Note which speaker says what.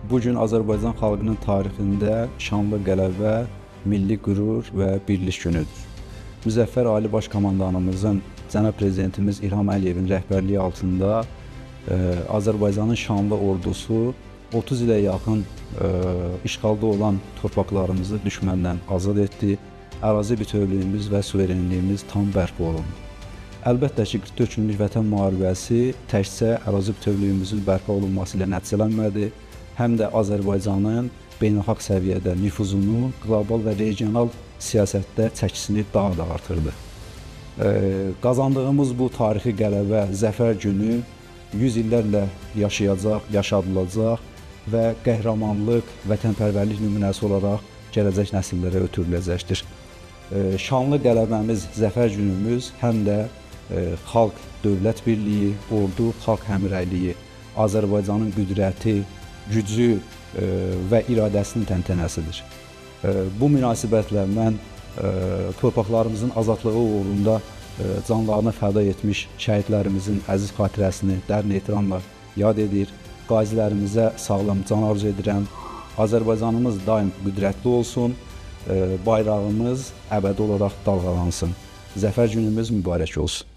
Speaker 1: Bu gün Azərbaycan xalqının tarixində şanlı qələbə, milli qürur və birlik günüdür. Müzəffər Ali Baş Komandanımızın, cənab prezidentimiz İlham Əliyevin rəhbərliyi altında Azərbaycanın şanlı ordusu 30 ilə yaxın işğalda olan torpaqlarımızı düşməndən azad etdi. Ərazi bütövlüyümüz və suverenliyimiz tam bərpa olundu. Əlbəttə ki, 44 günlük vətən müharibəsi təkcə ərazi bütövlüyümüzün bərpa olunması ilə nəticələnmədi, həm də Azərbaycanın beynəlxalq səviyyədə nüfuzunu, qlobal və regional siyasətdə çəkisini daha da artırdı. Qazandığımız bu tarixi qələbə, zəfər günü 100 illərlə yaşayacaq, yaşadılacaq və qəhrəmanlıq, vətənpərvərlik nümunəsi olaraq gələcək nəsillərə ötürüləcəkdir. Şanlı qələbəmiz, zəfər günümüz həm də xalq dövlət birliyi, ordu xalq həmrəyliyi, Azərbaycanın qüdrəti, gücü və iradəsinin təntənəsidir. Bu münasibətlə mən torpaqlarımızın azadlığı uğrunda canlarını fəda etmiş şəhidlərimizin əziz xatirəsini dərin ehtiramla yad edir. Qazilərimizə sağlam can arzu edirəm. Azərbaycanımız daim qüdrətli olsun, bayrağımız əbədi olaraq dalğalansın. Zəfər günümüz mübarək olsun.